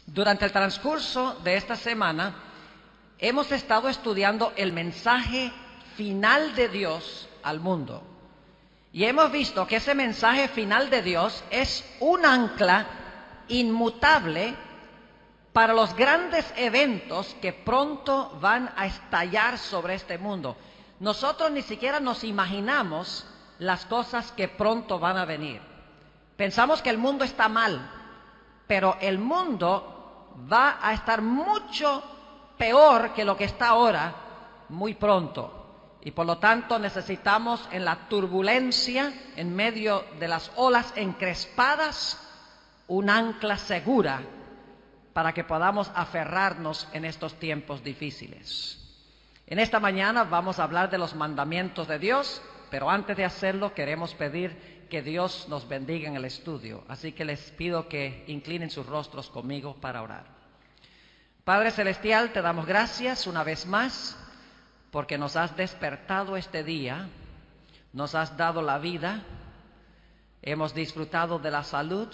Durante el transcurso de esta semana hemos estado estudiando el mensaje final de Dios al mundo. Y hemos visto que ese mensaje final de Dios es un ancla inmutable para los grandes eventos que pronto van a estallar sobre este mundo. Nosotros ni siquiera nos imaginamos las cosas que pronto van a venir. Pensamos que el mundo está mal, pero el mundo va a estar mucho peor que lo que está ahora muy pronto. Y por lo tanto necesitamos en la turbulencia, en medio de las olas encrespadas, un ancla segura para que podamos aferrarnos en estos tiempos difíciles. En esta mañana vamos a hablar de los mandamientos de Dios, pero antes de hacerlo queremos pedir que Dios nos bendiga en el estudio. Así que les pido que inclinen sus rostros conmigo para orar. Padre Celestial, te damos gracias una vez más porque nos has despertado este día, nos has dado la vida, hemos disfrutado de la salud.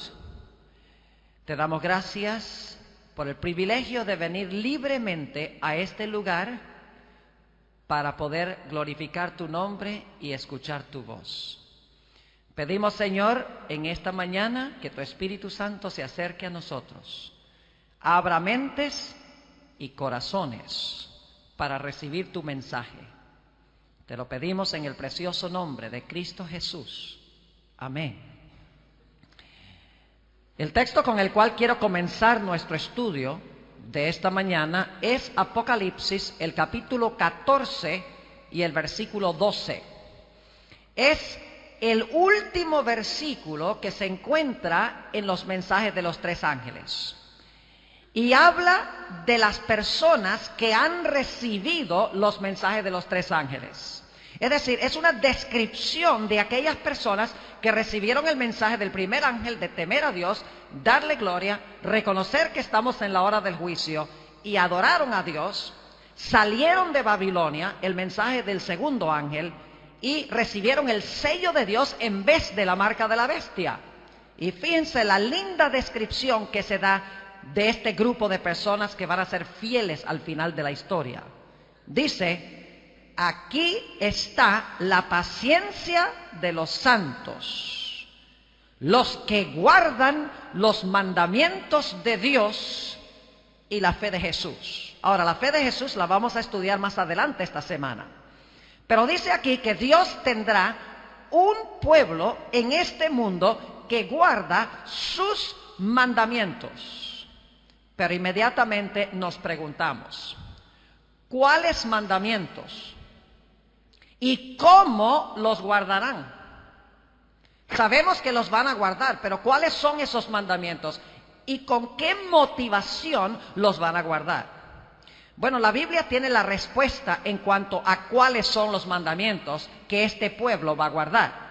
Te damos gracias por el privilegio de venir libremente a este lugar para poder glorificar tu nombre y escuchar tu voz. Pedimos, Señor, en esta mañana que tu Espíritu Santo se acerque a nosotros, abra mentes y corazones para recibir tu mensaje. Te lo pedimos en el precioso nombre de Cristo Jesús. Amén. El texto con el cual quiero comenzar nuestro estudio de esta mañana es Apocalipsis, el capítulo 14 y el versículo 12. Es el último versículo que se encuentra en los mensajes de los tres ángeles. Y habla de las personas que han recibido los mensajes de los tres ángeles. Es decir, es una descripción de aquellas personas que recibieron el mensaje del primer ángel de temer a Dios, darle gloria, reconocer que estamos en la hora del juicio y adoraron a Dios, salieron de Babilonia, el mensaje del segundo ángel, y recibieron el sello de Dios en vez de la marca de la bestia. Y fíjense la linda descripción que se da de este grupo de personas que van a ser fieles al final de la historia. Dice: aquí está la paciencia de los santos, los que guardan los mandamientos de Dios y la fe de Jesús. Ahora, la fe de Jesús la vamos a estudiar más adelante esta semana. Pero dice aquí que Dios tendrá un pueblo en este mundo que guarda sus mandamientos. Pero inmediatamente nos preguntamos, ¿cuáles mandamientos? ¿Y cómo los guardarán? Sabemos que los van a guardar, pero ¿cuáles son esos mandamientos? ¿Y con qué motivación los van a guardar? Bueno, la Biblia tiene la respuesta en cuanto a cuáles son los mandamientos que este pueblo va a guardar.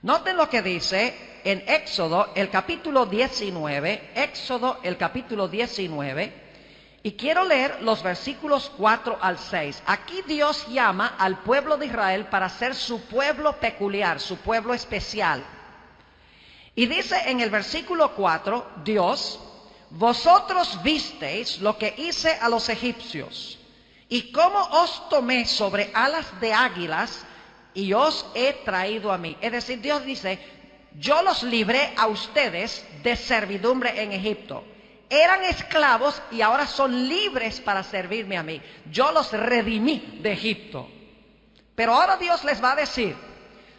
Noten lo que dice en Éxodo, el capítulo 19, Éxodo, el capítulo 19, y quiero leer los versículos 4 al 6. Aquí Dios llama al pueblo de Israel para ser su pueblo peculiar, su pueblo especial. Y dice en el versículo 4, Dios: vosotros visteis lo que hice a los egipcios, y cómo os tomé sobre alas de águilas, y os he traído a mí. Es decir, Dios dice: yo los libré a ustedes de servidumbre en Egipto. Eran esclavos y ahora son libres para servirme a mí. Yo los redimí de Egipto. Pero ahora Dios les va a decir: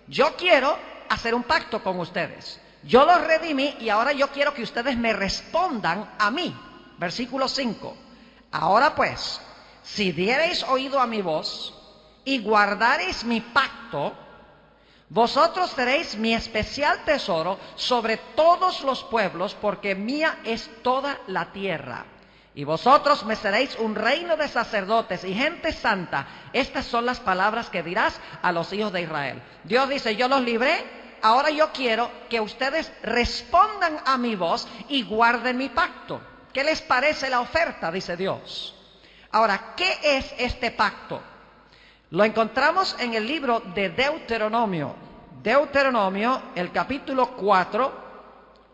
yo quiero hacer un pacto con ustedes. Yo los redimí y ahora yo quiero que ustedes me respondan a mí. Versículo 5. Ahora pues, si diereis oído a mi voz y guardareis mi pacto, vosotros seréis mi especial tesoro sobre todos los pueblos, porque mía es toda la tierra. Y vosotros me seréis un reino de sacerdotes y gente santa. Estas son las palabras que dirás a los hijos de Israel. Dios dice: yo los libré, ahora yo quiero que ustedes respondan a mi voz y guarden mi pacto. ¿Qué les parece la oferta?, dice Dios. Ahora, ¿qué es este pacto? Lo encontramos en el libro de Deuteronomio. Deuteronomio, el capítulo 4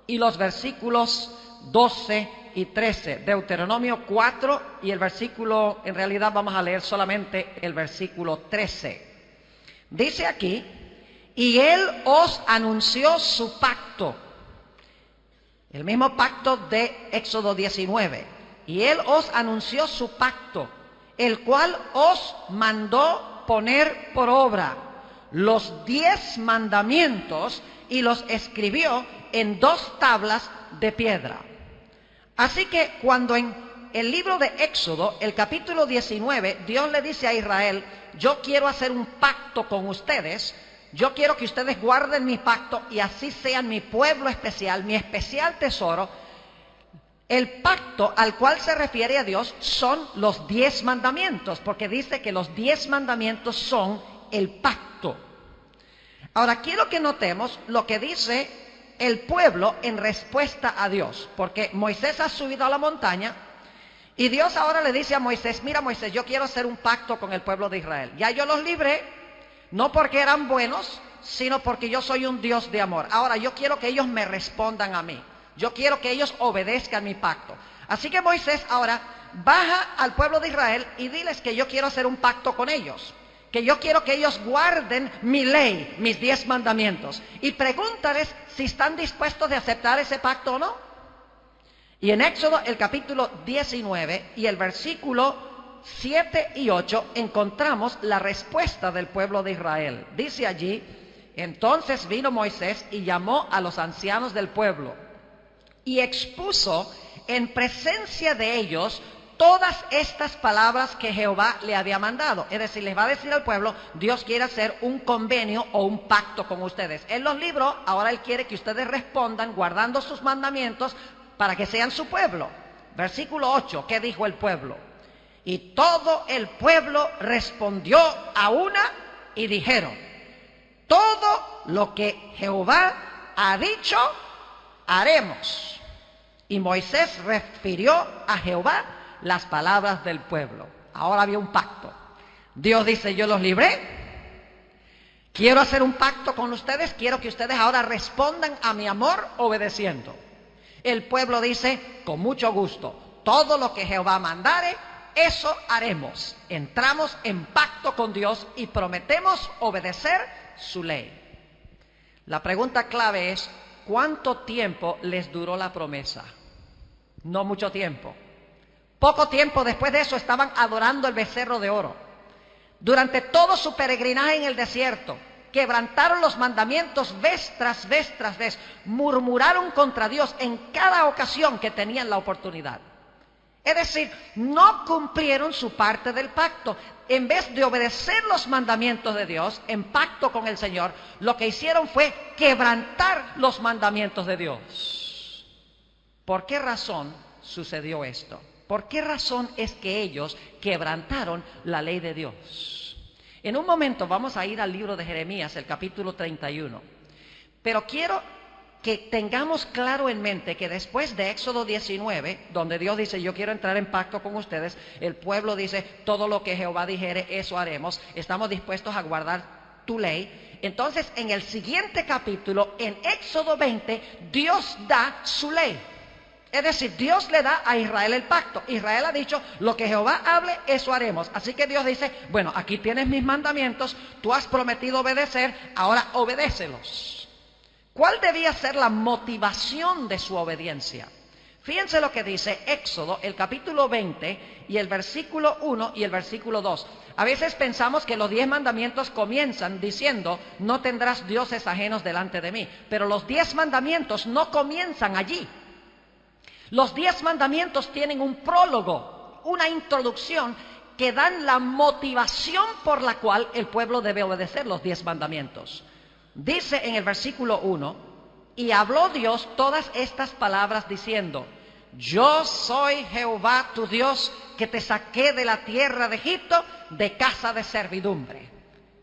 y los versículos 12 y 13. Deuteronomio 4 y el versículo, en realidad vamos a leer solamente el versículo 13. Dice aquí, y Él os anunció su pacto, el mismo pacto de Éxodo 19. Y Él os anunció su pacto, el cual os mandó poner por obra los 10 mandamientos y los escribió en 2 tablas de piedra. Así que cuando en el libro de Éxodo, el capítulo 19, Dios le dice a Israel, yo quiero hacer un pacto con ustedes, yo quiero que ustedes guarden mi pacto y así sean mi pueblo especial, mi especial tesoro. El pacto al cual se refiere a Dios son los 10 mandamientos, porque dice que los 10 mandamientos son el pacto. Ahora quiero que notemos lo que dice el pueblo en respuesta a Dios, porque Moisés ha subido a la montaña y Dios ahora le dice a Moisés, mira Moisés, yo quiero hacer un pacto con el pueblo de Israel. Ya yo los libré, no porque eran buenos, sino porque yo soy un Dios de amor. Ahora yo quiero que ellos me respondan a mí. Yo quiero que ellos obedezcan mi pacto. Así que Moisés ahora baja al pueblo de Israel y diles que yo quiero hacer un pacto con ellos, que yo quiero que ellos guarden mi ley, mis 10 mandamientos. Y pregúntales si están dispuestos de aceptar ese pacto o no. Y en Éxodo, el capítulo 19 y el versículo 7 y 8, encontramos la respuesta del pueblo de Israel. Dice allí, entonces vino Moisés y llamó a los ancianos del pueblo y expuso en presencia de ellos todas estas palabras que Jehová le había mandado. Es decir, les va a decir al pueblo, Dios quiere hacer un convenio o un pacto con ustedes. Él los libró, ahora Él quiere que ustedes respondan guardando sus mandamientos para que sean su pueblo. Versículo 8, ¿qué dijo el pueblo? Y todo el pueblo respondió a una y dijeron, todo lo que Jehová ha dicho, haremos. Y Moisés refirió a Jehová las palabras del pueblo. Ahora había un pacto. Dios dice, yo los libré, quiero hacer un pacto con ustedes, quiero que ustedes ahora respondan a mi amor obedeciendo. El pueblo dice, con mucho gusto, todo lo que Jehová mandare, eso haremos. Entramos en pacto con Dios y prometemos obedecer su ley. La pregunta clave es, ¿cuánto tiempo les duró la promesa? No mucho tiempo. Poco tiempo después de eso estaban adorando el becerro de oro. Durante todo su peregrinaje en el desierto, quebrantaron los mandamientos vez tras vez tras vez. Murmuraron contra Dios en cada ocasión que tenían la oportunidad. Es decir, no cumplieron su parte del pacto. En vez de obedecer los mandamientos de Dios en pacto con el Señor, lo que hicieron fue quebrantar los mandamientos de Dios. ¿Por qué razón sucedió esto? ¿Por qué razón es que ellos quebrantaron la ley de Dios? En un momento vamos a ir al libro de Jeremías, el capítulo 31. Pero quiero que tengamos claro en mente que después de Éxodo 19, donde Dios dice, yo quiero entrar en pacto con ustedes, el pueblo dice, todo lo que Jehová dijere, eso haremos, estamos dispuestos a guardar tu ley. Entonces, en el siguiente capítulo, en Éxodo 20, Dios da su ley. Es decir, Dios le da a Israel el pacto. Israel ha dicho, lo que Jehová hable, eso haremos. Así que Dios dice, bueno, aquí tienes mis mandamientos, tú has prometido obedecer, ahora obedécelos. ¿Cuál debía ser la motivación de su obediencia? Fíjense lo que dice Éxodo, el capítulo 20 y el versículo 1 y el versículo 2. A veces pensamos que los 10 mandamientos comienzan diciendo, no tendrás dioses ajenos delante de mí. Pero los 10 mandamientos no comienzan allí. Los 10 mandamientos tienen un prólogo, una introducción que dan la motivación por la cual el pueblo debe obedecer los 10 mandamientos. Dice en el versículo 1, y habló Dios todas estas palabras diciendo, yo soy Jehová tu Dios que te saqué de la tierra de Egipto de casa de servidumbre.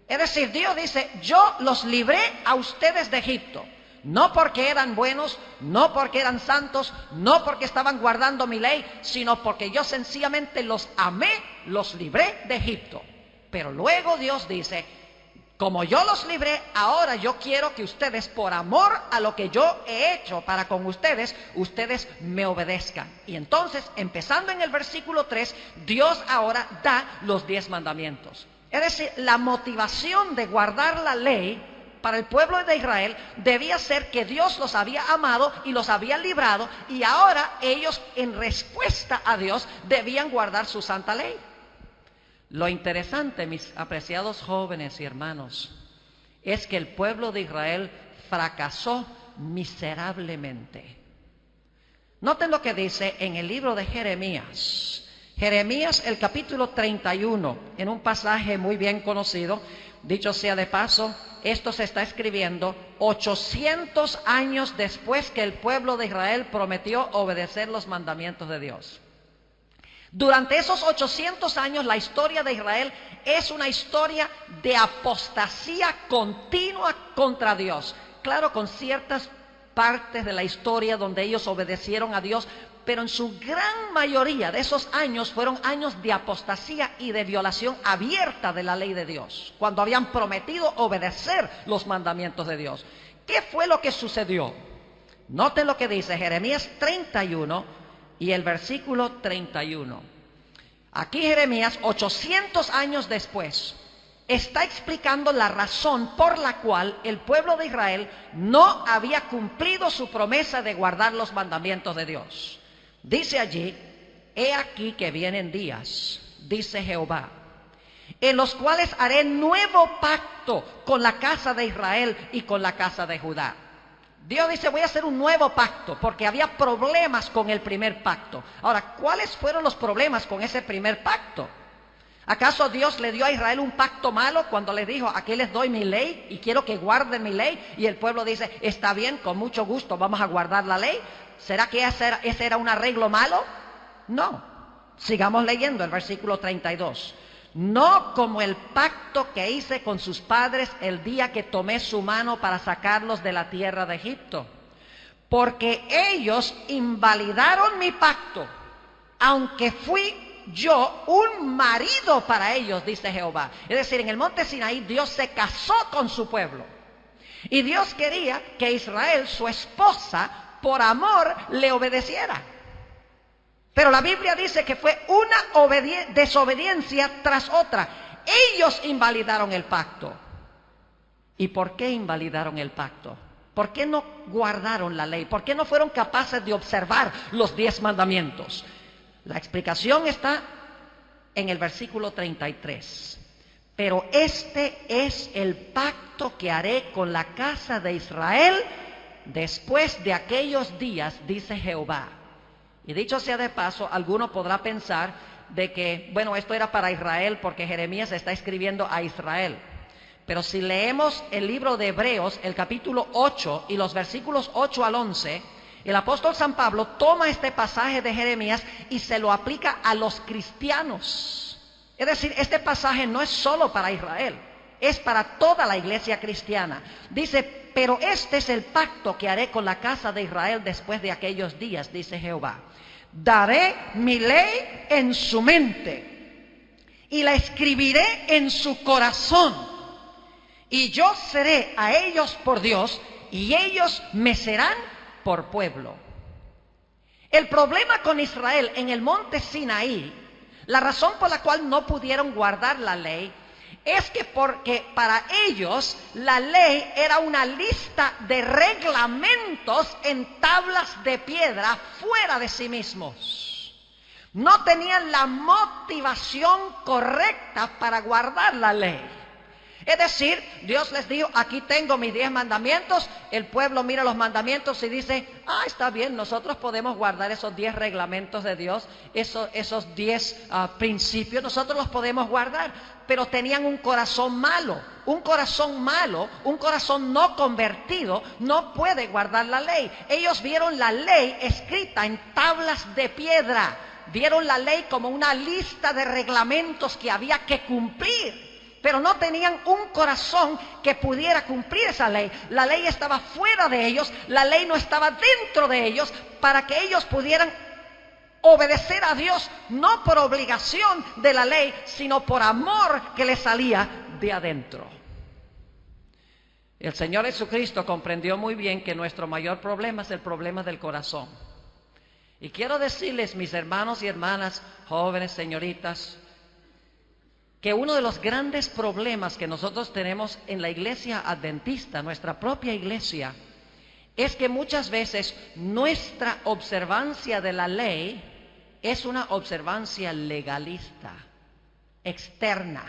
Es decir, Dios dice, yo los libré a ustedes de Egipto. No porque eran buenos, no porque eran santos, no porque estaban guardando mi ley, sino porque yo sencillamente los amé, los libré de Egipto. Pero luego Dios dice, Como yo los libré, ahora yo quiero que ustedes, por amor a lo que yo he hecho para con ustedes, ustedes me obedezcan. Y entonces, empezando en el versículo 3, Dios ahora da los 10 mandamientos. Es decir, la motivación de guardar la ley para el pueblo de Israel debía ser que Dios los había amado y los había librado, y ahora ellos, en respuesta a Dios, debían guardar su santa ley. Lo interesante, mis apreciados jóvenes y hermanos, es que el pueblo de Israel fracasó miserablemente. Noten lo que dice en el libro de Jeremías. Jeremías, el capítulo 31, en un pasaje muy bien conocido. Dicho sea de paso, esto se está escribiendo 800 años después que el pueblo de Israel prometió obedecer los mandamientos de Dios. Durante esos 800 años, la historia de Israel es una historia de apostasía continua contra Dios. Claro, con ciertas partes de la historia donde ellos obedecieron a Dios, pero en su gran mayoría de esos años fueron años de apostasía y de violación abierta de la ley de Dios, cuando habían prometido obedecer los mandamientos de Dios. ¿Qué fue lo que sucedió? Noten lo que dice Jeremías 31 y el versículo 31. Aquí Jeremías, 800 años después, está explicando la razón por la cual el pueblo de Israel no había cumplido su promesa de guardar los mandamientos de Dios. Dice allí: he aquí que vienen días, dice Jehová, en los cuales haré nuevo pacto con la casa de Israel y con la casa de Judá. Dios dice: voy a hacer un nuevo pacto, porque había problemas con el primer pacto. Ahora, ¿cuáles fueron los problemas con ese primer pacto? ¿Acaso Dios le dio a Israel un pacto malo cuando le dijo: aquí les doy mi ley y quiero que guarden mi ley? Y el pueblo dice: está bien, con mucho gusto vamos a guardar la ley. ¿Será que ese era un arreglo malo? No. Sigamos leyendo el versículo 32. No como el pacto que hice con sus padres el día que tomé su mano para sacarlos de la tierra de Egipto, porque ellos invalidaron mi pacto, aunque fui yo un marido para ellos, dice Jehová. Es decir, en el monte Sinaí Dios se casó con su pueblo, y Dios quería que Israel, su esposa, por amor le obedeciera. Pero la Biblia dice que fue una desobediencia tras otra. Ellos invalidaron el pacto. ¿Y por qué invalidaron el pacto? ¿Por qué no guardaron la ley? ¿Por qué no fueron capaces de observar los 10 mandamientos? La explicación está en el versículo 33. Pero este es el pacto que haré con la casa de Israel después de aquellos días, dice Jehová. Y dicho sea de paso, alguno podrá pensar de que, bueno, esto era para Israel porque Jeremías está escribiendo a Israel. Pero si leemos el libro de Hebreos, el capítulo 8 y los versículos 8 al 11, el apóstol San Pablo toma este pasaje de Jeremías y se lo aplica a los cristianos. Es decir, este pasaje no es solo para Israel, es para toda la iglesia cristiana. Dice: pero este es el pacto que haré con la casa de Israel después de aquellos días, dice Jehová. Daré mi ley en su mente y la escribiré en su corazón, y yo seré a ellos por Dios y ellos me serán por pueblo. El problema con Israel en el monte Sinaí, la razón por la cual no pudieron guardar la ley, es que porque para ellos la ley era una lista de reglamentos en tablas de piedra fuera de sí mismos. No tenían la motivación correcta para guardar la ley. Es decir, Dios les dijo: aquí tengo mis 10 mandamientos. El pueblo mira los mandamientos y dice: está bien, nosotros podemos guardar esos 10 reglamentos de Dios, esos 10 principios, nosotros los podemos guardar. Pero tenían un corazón malo. Un corazón malo, un corazón no convertido, no puede guardar la ley. Ellos vieron la ley escrita en tablas de piedra. Vieron la ley como una lista de reglamentos que había que cumplir. Pero no tenían un corazón que pudiera cumplir esa ley. La ley estaba fuera de ellos, la ley no estaba dentro de ellos, para que ellos pudieran obedecer a Dios, no por obligación de la ley, sino por amor que les salía de adentro. El Señor Jesucristo comprendió muy bien que nuestro mayor problema es el problema del corazón. Y quiero decirles, mis hermanos y hermanas, jóvenes, señoritas, que uno de los grandes problemas que nosotros tenemos en la iglesia adventista, nuestra propia iglesia, es que muchas veces nuestra observancia de la ley es una observancia legalista, externa.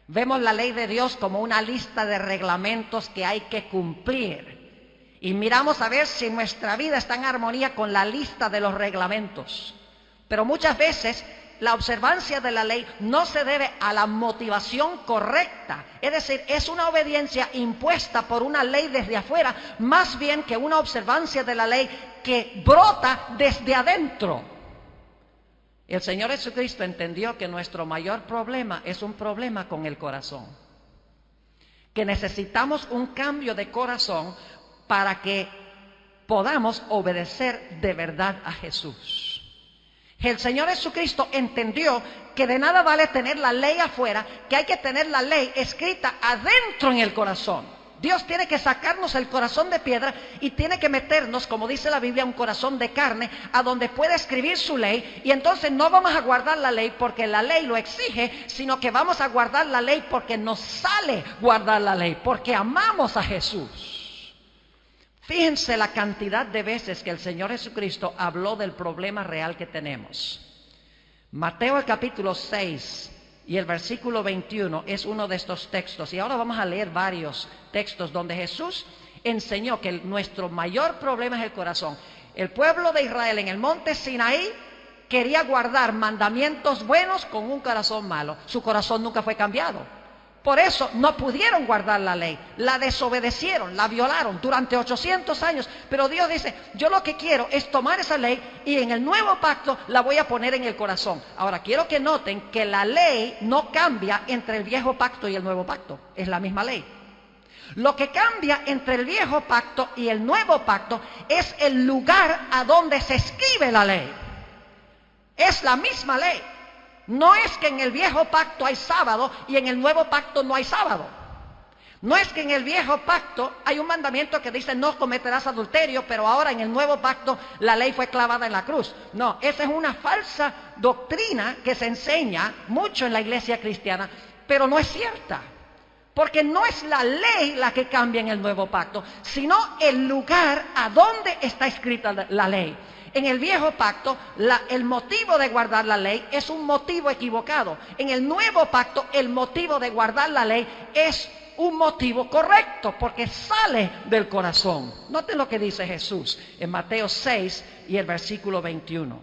Vemos la ley de Dios como una lista de reglamentos que hay que cumplir. Y miramos a ver si nuestra vida está en armonía con la lista de los reglamentos. Pero muchas veces la observancia de la ley no se debe a la motivación correcta. Es decir, es una obediencia impuesta por una ley desde afuera, más bien que una observancia de la ley que brota desde adentro. El Señor Jesucristo entendió que nuestro mayor problema es un problema con el corazón. Que necesitamos un cambio de corazón para que podamos obedecer de verdad a Jesús. El Señor Jesucristo entendió que de nada vale tener la ley afuera, que hay que tener la ley escrita adentro en el corazón. Dios tiene que sacarnos el corazón de piedra y tiene que meternos, como dice la Biblia, un corazón de carne, a donde pueda escribir su ley. Y entonces no vamos a guardar la ley porque la ley lo exige, sino que vamos a guardar la ley porque nos sale guardar la ley, porque amamos a Jesús. Fíjense la cantidad de veces que el Señor Jesucristo habló del problema real que tenemos. Mateo el capítulo 6 y el versículo 21 es uno de estos textos. Y ahora vamos a leer varios textos donde Jesús enseñó que nuestro mayor problema es el corazón. El pueblo de Israel en el monte Sinaí quería guardar mandamientos buenos con un corazón malo. Su corazón nunca fue cambiado. Por eso no pudieron guardar la ley, la desobedecieron, la violaron durante 800 años. Pero Dios dice, yo lo que quiero es tomar esa ley y en el nuevo pacto la voy a poner en el corazón. Ahora, quiero que noten que la ley no cambia entre el viejo pacto y el nuevo pacto, es la misma ley. Lo que cambia entre el viejo pacto y el nuevo pacto es el lugar a donde se escribe la ley. Es la misma ley. No es que en el viejo pacto hay sábado y en el nuevo pacto no hay sábado. No es que en el viejo pacto hay un mandamiento que dice no cometerás adulterio, pero ahora en el nuevo pacto la ley fue clavada en la cruz. No, esa es una falsa doctrina que se enseña mucho en la iglesia cristiana, pero no es cierta. Porque no es la ley la que cambia en el nuevo pacto, sino el lugar a donde está escrita la ley. En el viejo pacto, el motivo de guardar la ley es un motivo equivocado. En el nuevo pacto, el motivo de guardar la ley es un motivo correcto, porque sale del corazón. Noten lo que dice Jesús en Mateo 6 y el versículo 21.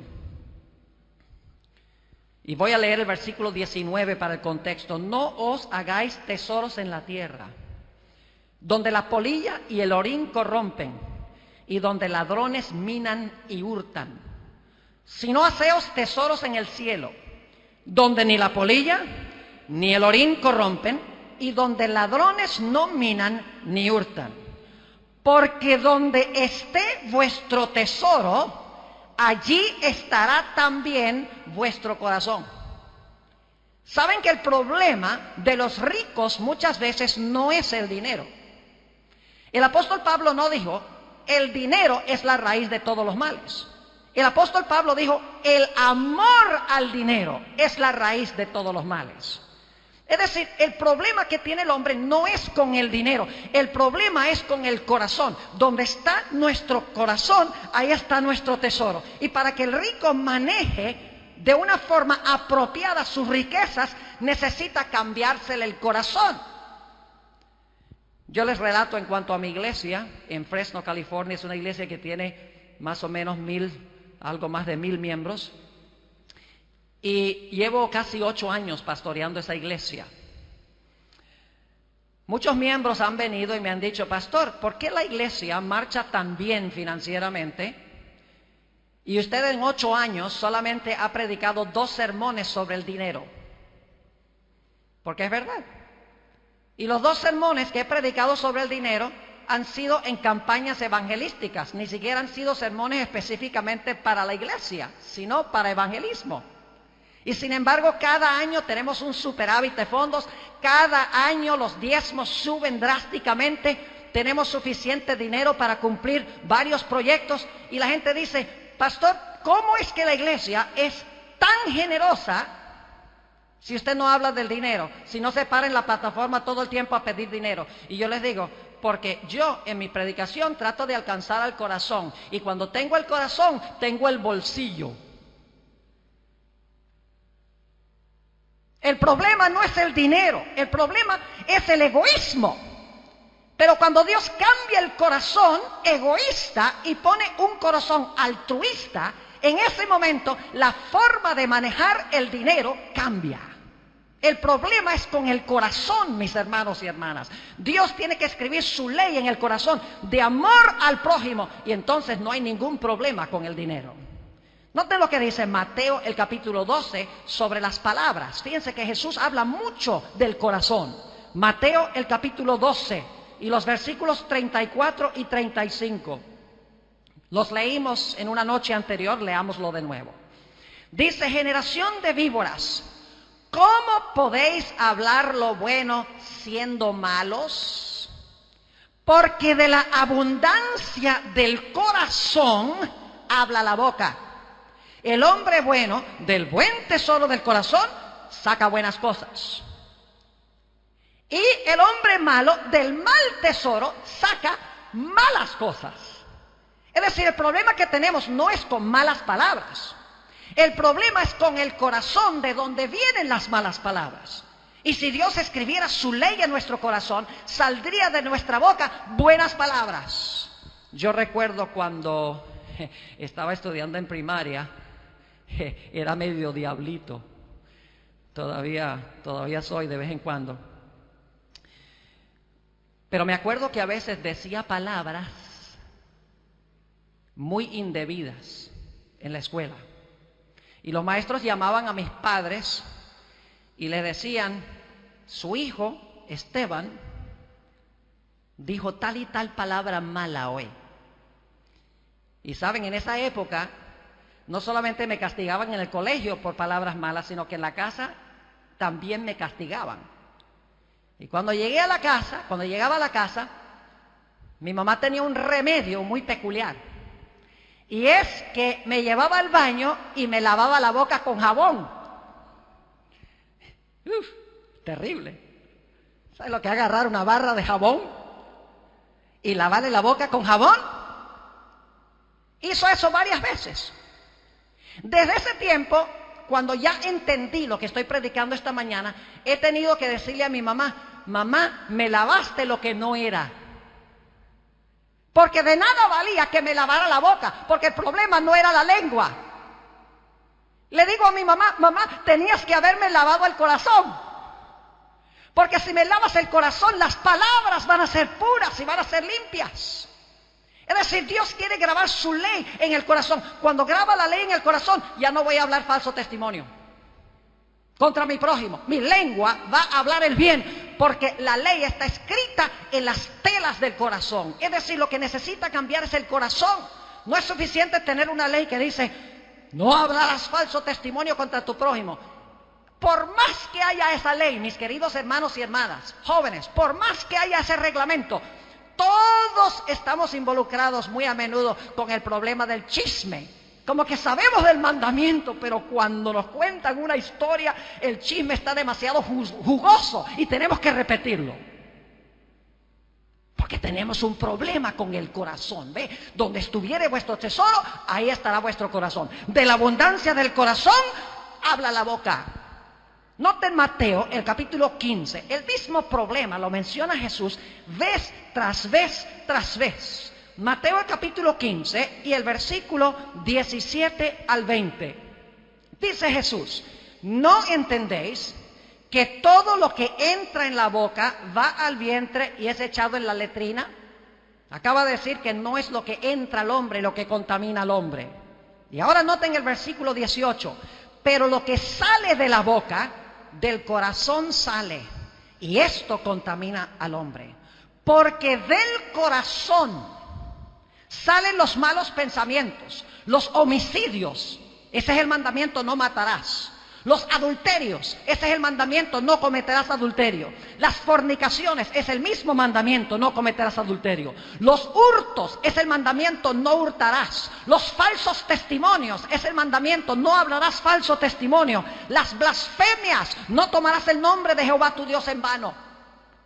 Y voy a leer el versículo 19 para el contexto. No os hagáis tesoros en la tierra, donde la polilla y el orín corrompen, y donde ladrones minan y hurtan, sino haceos tesoros en el cielo, donde ni la polilla ni el orín corrompen, y donde ladrones no minan ni hurtan. Porque donde esté vuestro tesoro, allí estará también vuestro corazón. ¿Saben que el problema de los ricos muchas veces no es el dinero? El apóstol Pablo no dijo, el dinero es la raíz de todos los males. El apóstol Pablo dijo, el amor al dinero es la raíz de todos los males. Es decir, el problema que tiene el hombre no es con el dinero, el problema es con el corazón. Donde está nuestro corazón, ahí está nuestro tesoro. Y para que el rico maneje de una forma apropiada sus riquezas, necesita cambiársele el corazón. Yo les relato en cuanto a mi iglesia, en Fresno, California, es una iglesia que tiene más o menos algo más de 1000 miembros. Y llevo casi 8 años pastoreando esa iglesia. Muchos miembros han venido y me han dicho, pastor, ¿por qué la iglesia marcha tan bien financieramente? Y usted en 8 años solamente ha predicado 2 sermones sobre el dinero. Porque es verdad. Y los 2 sermones que he predicado sobre el dinero han sido en campañas evangelísticas, ni siquiera han sido sermones específicamente para la iglesia, sino para evangelismo. Y sin embargo, cada año tenemos un superávit de fondos, cada año los diezmos suben drásticamente, tenemos suficiente dinero para cumplir varios proyectos. Y la gente dice, pastor, ¿cómo es que la iglesia es tan generosa si usted no habla del dinero? Si no se para en la plataforma todo el tiempo a pedir dinero. Y yo les digo, porque yo en mi predicación trato de alcanzar al corazón. Y cuando tengo el corazón, tengo el bolsillo. El problema no es el dinero, el problema es el egoísmo. Pero cuando Dios cambia el corazón egoísta y pone un corazón altruista, en ese momento la forma de manejar el dinero cambia. El problema es con el corazón, mis hermanos y hermanas. Dios tiene que escribir su ley en el corazón de amor al prójimo, y entonces no hay ningún problema con el dinero. Noten lo que dice Mateo el capítulo 12 sobre las palabras. Fíjense que Jesús habla mucho del corazón. Mateo el capítulo 12 y los versículos 34 y 35. Los leímos en una noche anterior, leámoslo de nuevo. Dice, generación de víboras, ¿cómo podéis hablar lo bueno siendo malos? Porque de la abundancia del corazón habla la boca. El hombre bueno, del buen tesoro del corazón, saca buenas cosas. Y el hombre malo, del mal tesoro, saca malas cosas. Es decir, el problema que tenemos no es con malas palabras. El problema es con el corazón, de donde vienen las malas palabras. Y si Dios escribiera su ley en nuestro corazón, saldría de nuestra boca buenas palabras. Yo recuerdo cuando estaba estudiando en primaria, era medio diablito. Todavía soy de vez en cuando. Pero me acuerdo que a veces decía palabras muy indebidas en la escuela. Y los maestros llamaban a mis padres y le decían, su hijo, Esteban, dijo tal y tal palabra mala hoy. Y saben, en esa época, no solamente me castigaban en el colegio por palabras malas, sino que en la casa también me castigaban. Y cuando llegaba a la casa, mi mamá tenía un remedio muy peculiar. Y es que me llevaba al baño y me lavaba la boca con jabón. Terrible. ¿Sabes lo que es agarrar una barra de jabón y lavarle la boca con jabón? Hizo eso varias veces. Desde ese tiempo, cuando ya entendí lo que estoy predicando esta mañana, he tenido que decirle a mi mamá, mamá, me lavaste lo que no era. Porque de nada valía que me lavara la boca, porque el problema no era la lengua. Le digo a mi mamá, mamá, tenías que haberme lavado el corazón. Porque si me lavas el corazón, las palabras van a ser puras y van a ser limpias. Es decir, Dios quiere grabar su ley en el corazón. Cuando graba la ley en el corazón, ya no voy a hablar falso testimonio contra mi prójimo. Mi lengua va a hablar el bien, porque la ley está escrita en las telas del corazón. Es decir, lo que necesita cambiar es el corazón. No es suficiente tener una ley que dice, no hablarás falso testimonio contra tu prójimo. Por más que haya esa ley, mis queridos hermanos y hermanas, jóvenes, por más que haya ese reglamento, todos estamos involucrados muy a menudo con el problema del chisme. Como que sabemos del mandamiento, pero cuando nos cuentan una historia, el chisme está demasiado jugoso y tenemos que repetirlo. Porque tenemos un problema con el corazón. ¿Ve? Donde estuviere vuestro tesoro, ahí estará vuestro corazón. De la abundancia del corazón, habla la boca. Noten Mateo, el capítulo 15. El mismo problema lo menciona Jesús vez tras vez tras vez. Mateo el capítulo 15 y el versículo 17 al 20. Dice Jesús, ¿no entendéis que todo lo que entra en la boca va al vientre y es echado en la letrina? Acaba de decir que no es lo que entra al hombre lo que contamina al hombre. Y ahora noten el versículo 18. Pero lo que sale de la boca, del corazón sale, y esto contamina al hombre. Porque del corazón salen los malos pensamientos, los homicidios. Ese es el mandamiento, no matarás. Los adulterios, ese es el mandamiento, no cometerás adulterio. Las fornicaciones, es el mismo mandamiento, no cometerás adulterio. Los hurtos, es el mandamiento, no hurtarás. Los falsos testimonios, es el mandamiento, no hablarás falso testimonio. Las blasfemias, no tomarás el nombre de Jehová tu Dios en vano.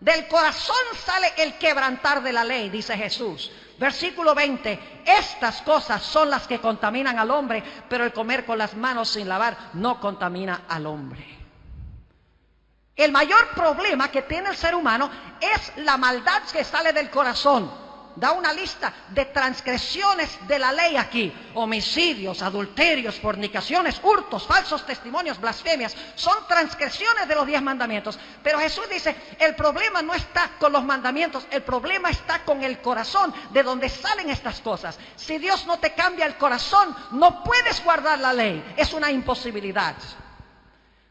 Del corazón sale el quebrantar de la ley, dice Jesús. Versículo 20, estas cosas son las que contaminan al hombre, pero el comer con las manos sin lavar no contamina al hombre. El mayor problema que tiene el ser humano es la maldad que sale del corazón. Da una lista de transgresiones de la ley aquí: homicidios, adulterios, fornicaciones, hurtos, falsos testimonios, blasfemias. Son transgresiones de los 10 mandamientos. Pero Jesús dice, el problema no está con los mandamientos, el problema está con el corazón, de donde salen estas cosas. Si Dios no te cambia el corazón, no puedes guardar la ley. Es una imposibilidad.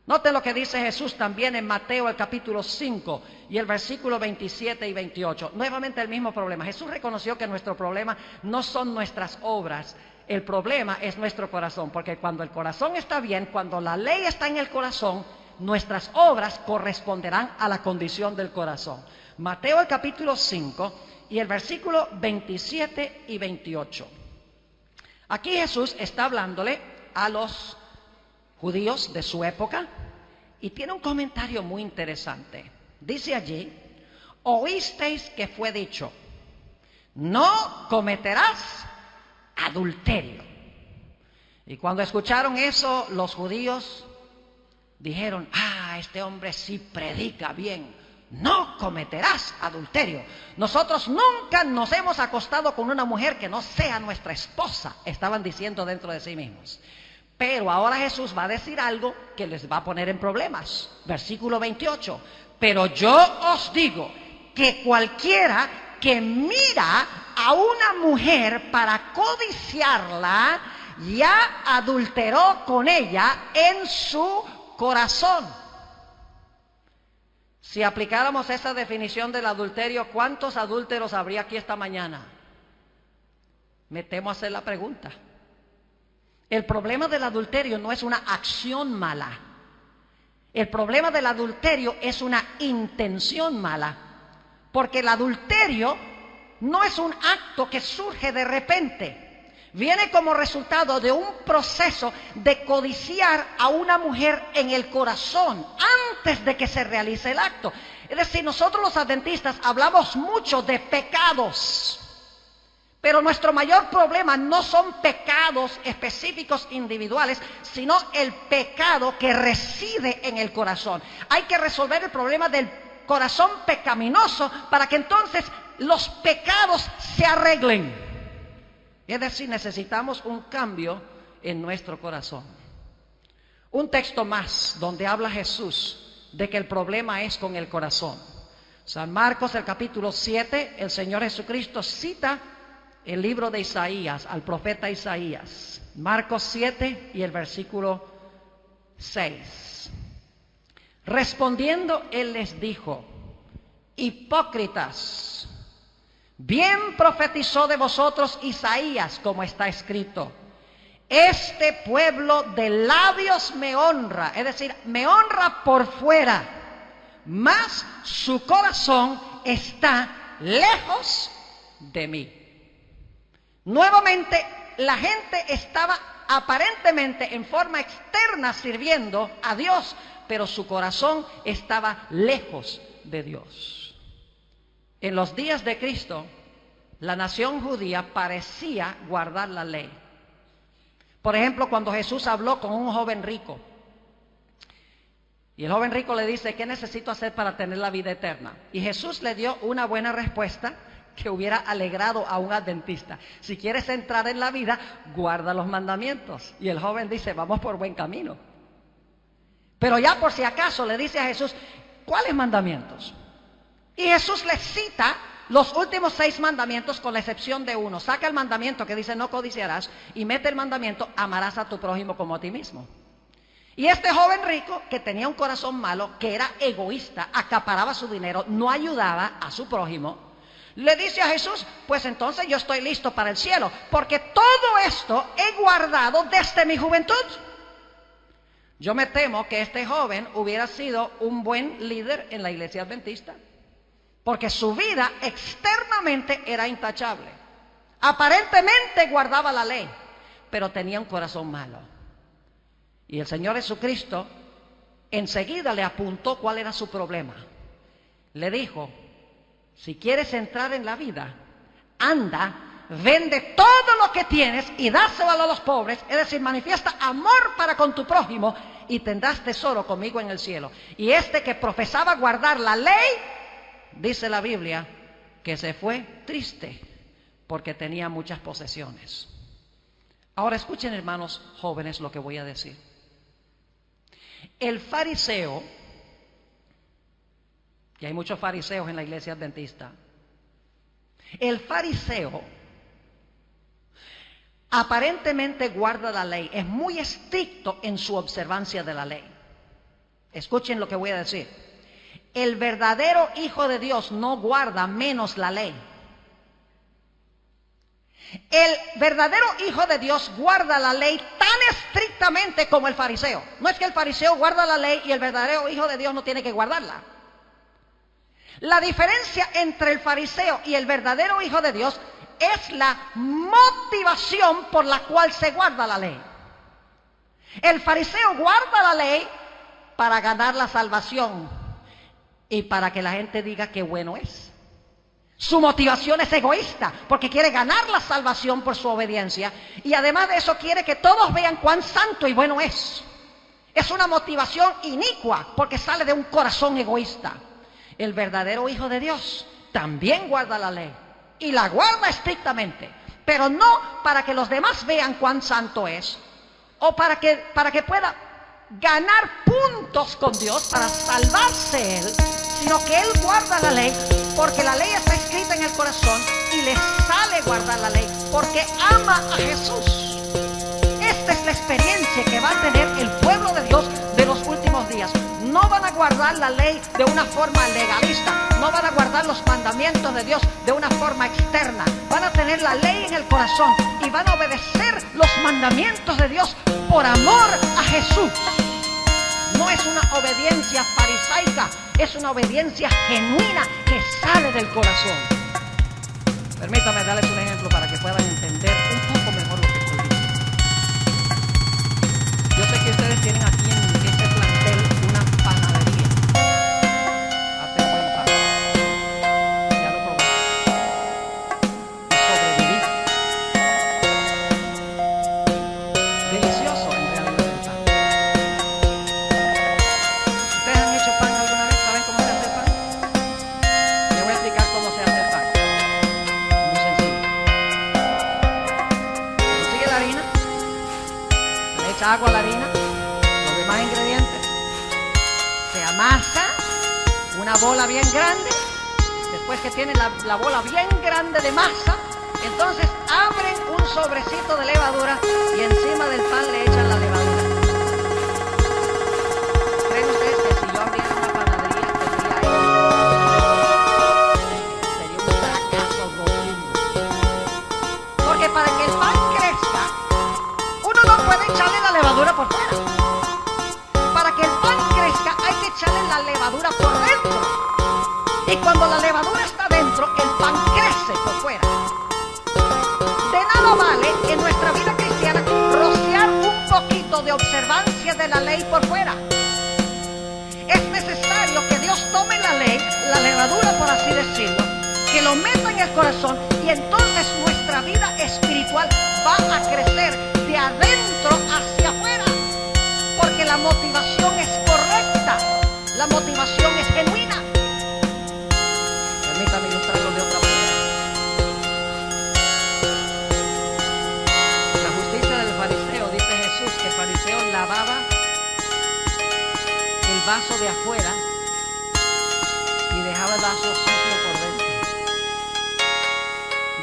Noten lo que dice Jesús también en Mateo el capítulo 5 y el versículo 27 y 28. Nuevamente el mismo problema. Jesús reconoció que nuestro problema no son nuestras obras, el problema es nuestro corazón. Porque cuando el corazón está bien, cuando la ley está en el corazón, nuestras obras corresponderán a la condición del corazón. Mateo el capítulo 5 y el versículo 27 y 28. Aquí Jesús está hablándole a los judíos de su época y tiene un comentario muy interesante. Dice allí: oísteis que fue dicho, no cometerás adulterio. Y cuando escucharon eso, los judíos dijeron: este hombre sí predica bien, no cometerás adulterio. Nosotros nunca nos hemos acostado con una mujer que no sea nuestra esposa, estaban diciendo dentro de sí mismos. Pero ahora Jesús va a decir algo que les va a poner en problemas. Versículo 28. Pero yo os digo que cualquiera que mira a una mujer para codiciarla, ya adulteró con ella en su corazón. Si aplicáramos esa definición del adulterio, ¿cuántos adúlteros habría aquí esta mañana? Me temo hacer la pregunta. El problema del adulterio no es una acción mala. El problema del adulterio es una intención mala. Porque el adulterio no es un acto que surge de repente. Viene como resultado de un proceso de codiciar a una mujer en el corazón antes de que se realice el acto. Es decir, nosotros los adventistas hablamos mucho de pecados. Pero nuestro mayor problema no son pecados específicos individuales, sino el pecado que reside en el corazón. Hay que resolver el problema del corazón pecaminoso para que entonces los pecados se arreglen. Es decir, necesitamos un cambio en nuestro corazón. Un texto más donde habla Jesús de que el problema es con el corazón. San Marcos, el capítulo 7, el Señor Jesucristo cita el libro de Isaías, al profeta Isaías. Marcos 7 y el versículo 6. Respondiendo él les dijo: hipócritas, bien profetizó de vosotros Isaías, como está escrito: este pueblo de labios me honra, es decir, me honra por fuera, mas su corazón está lejos de mí. Nuevamente, la gente estaba aparentemente en forma externa sirviendo a Dios, pero su corazón estaba lejos de Dios. En los días de Cristo, la nación judía parecía guardar la ley. Por ejemplo, cuando Jesús habló con un joven rico, y el joven rico le dice: ¿qué necesito hacer para tener la vida eterna? Y Jesús le dio una buena respuesta que hubiera alegrado a un adventista. Si quieres entrar en la vida, guarda los mandamientos. Y el joven dice: vamos por buen camino. Pero ya por si acaso le dice a Jesús: ¿cuáles mandamientos? Y Jesús le cita los últimos 6 mandamientos con la excepción de uno. Saca el mandamiento que dice: no codiciarás, y mete el mandamiento: amarás a tu prójimo como a ti mismo. Y este joven rico, que tenía un corazón malo, que era egoísta, acaparaba su dinero, no ayudaba a su prójimo, le dice a Jesús: pues entonces yo estoy listo para el cielo, porque todo esto he guardado desde mi juventud. Yo me temo que este joven hubiera sido un buen líder en la iglesia adventista, porque su vida externamente era intachable. Aparentemente guardaba la ley, pero tenía un corazón malo. Y el Señor Jesucristo enseguida le apuntó cuál era su problema. Le dijo: si quieres entrar en la vida, anda, vende todo lo que tienes y dáselo a los pobres, es decir, manifiesta amor para con tu prójimo y tendrás tesoro conmigo en el cielo. Y este que profesaba guardar la ley, dice la Biblia, que se fue triste porque tenía muchas posesiones. Ahora escuchen, hermanos jóvenes, lo que voy a decir. El fariseo, y hay muchos fariseos en la iglesia adventista, el fariseo aparentemente guarda la ley, es muy estricto en su observancia de la ley. Escuchen lo que voy a decir. El verdadero Hijo de Dios no guarda menos la ley. El verdadero Hijo de Dios guarda la ley tan estrictamente como el fariseo. No es que el fariseo guarda la ley y el verdadero Hijo de Dios no tiene que guardarla. La diferencia entre el fariseo y el verdadero Hijo de Dios es la motivación por la cual se guarda la ley. El fariseo guarda la ley para ganar la salvación y para que la gente diga qué bueno es. Su motivación es egoísta, porque quiere ganar la salvación por su obediencia, y además de eso quiere que todos vean cuán santo y bueno es. Es una motivación inicua, porque sale de un corazón egoísta. El verdadero Hijo de Dios también guarda la ley, y la guarda estrictamente, pero no para que los demás vean cuán santo es, o para que pueda ganar puntos con Dios para salvarse él, sino que él guarda la ley porque la ley está escrita en el corazón y le sale guardar la ley porque ama a Jesús. Esta es la experiencia que va a tener el pueblo de Dios de los últimos días. No van a guardar la ley de una forma legalista, no van a guardar los mandamientos de Dios de una forma externa. Van a tener la ley en el corazón y van a obedecer los mandamientos de Dios por amor a Jesús. No es una obediencia farisaica, es una obediencia genuina que sale del corazón. Permítame darles un ejemplo para que puedan entender un poco mejor lo que estoy diciendo. Yo sé que ustedes tienen aquí en este plantel una panadería. Hace buen pan. Ya lo probé. Y sobreviví. Delicioso en realidad el pan. ¿Ustedes han hecho pan alguna vez? ¿Saben cómo se hace el pan? Les voy a explicar cómo se hace el pan. Muy sencillo. Consigue la harina, le echa agua a la harina, los demás ingredientes, se amasa una bola bien grande. Después que tienen la bola bien grande de masa, entonces abren un sobrecito de levadura y encima del pan le echan la levadura. ¿Creen ustedes que si yo abriera una panadería tendría éxito? Sería un fracaso rotundo. Porque para que el pan crezca, uno no puede echarle la levadura por fuera. Para que el pan crezca hay que echarle la levadura por dentro. Y cuando la levadura está dentro, el pan crece por fuera. De nada vale en nuestra vida cristiana rociar un poquito de observancia de la ley por fuera. Es necesario que Dios tome la ley, la levadura por así decirlo, que lo meta en el corazón, y entonces nuestra vida espiritual va a crecer de adentro hacia afuera. Porque la motivación es correcta, la motivación es genuina. Permítame ilustrarlo de otra manera. La justicia del fariseo, dice Jesús, que el fariseo lavaba el vaso de afuera y dejaba el vaso sucio por dentro.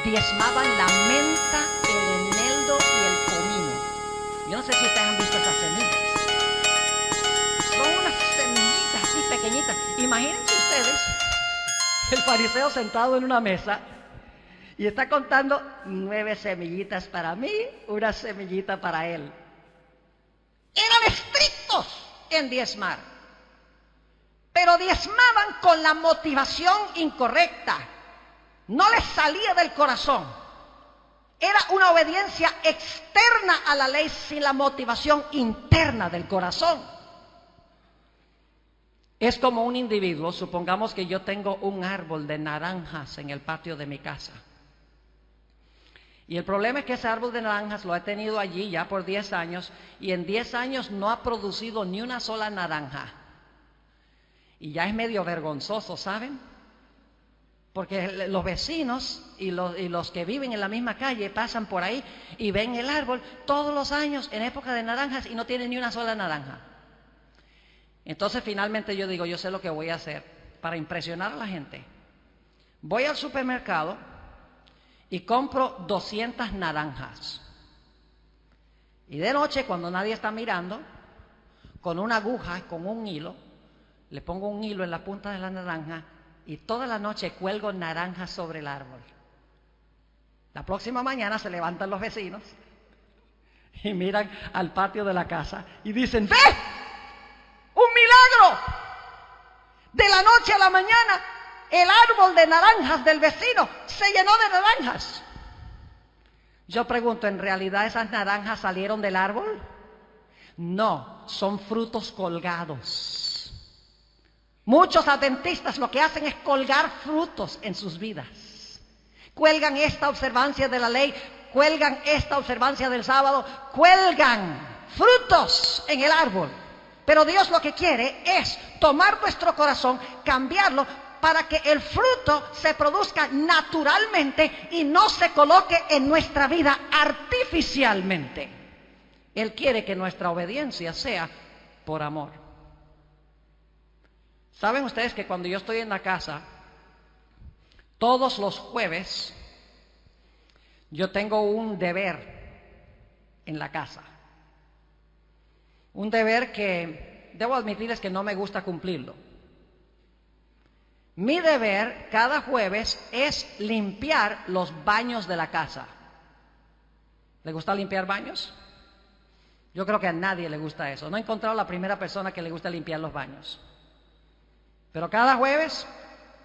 Diezmaban la menta, el eneldo y el comino. Yo no sé si ustedes han visto esas semillas. Son unas semillitas así pequeñitas. Imagínense ustedes el fariseo sentado en una mesa y está contando 9 semillitas para mí, una semillita para él. Eran estrictos. en diezmar, pero diezmaban con la motivación incorrecta. No les salía del corazón. Era una obediencia externa a la ley sin la motivación interna del corazón. Es como un individuo, supongamos que yo tengo un árbol de naranjas en el patio de mi casa. Y el problema es que ese árbol de naranjas lo he tenido allí ya por 10 años y en 10 años no ha producido ni una sola naranja. Y ya es medio vergonzoso, ¿saben? Porque los vecinos y los que viven en la misma calle pasan por ahí y ven el árbol todos los años en época de naranjas y no tiene ni una sola naranja. Entonces finalmente yo digo, yo sé lo que voy a hacer para impresionar a la gente. Voy al supermercado y compro 200 naranjas. Y de noche, cuando nadie está mirando, con una aguja, con un hilo, le pongo un hilo en la punta de la naranja y toda la noche cuelgo naranjas sobre el árbol. La próxima mañana se levantan los vecinos y miran al patio de la casa y dicen, ¡ve! ¡Un milagro! De la noche a la mañana, el árbol de naranjas del vecino se llenó de naranjas. Yo pregunto, ¿en realidad esas naranjas salieron del árbol? No, son frutos colgados. Muchos adventistas lo que hacen es colgar frutos en sus vidas. Cuelgan esta observancia de la ley, cuelgan esta observancia del sábado, cuelgan frutos en el árbol. Pero Dios lo que quiere es tomar nuestro corazón, cambiarlo para que el fruto se produzca naturalmente y no se coloque en nuestra vida artificialmente. Él quiere que nuestra obediencia sea por amor. ¿Saben ustedes que cuando yo estoy en la casa, todos los jueves, yo tengo un deber en la casa? Un deber que debo admitirles que no me gusta cumplirlo. Mi deber cada jueves es limpiar los baños de la casa. ¿Le gusta limpiar baños? Yo creo que a nadie le gusta eso. No he encontrado la primera persona que le gusta limpiar los baños. Pero cada jueves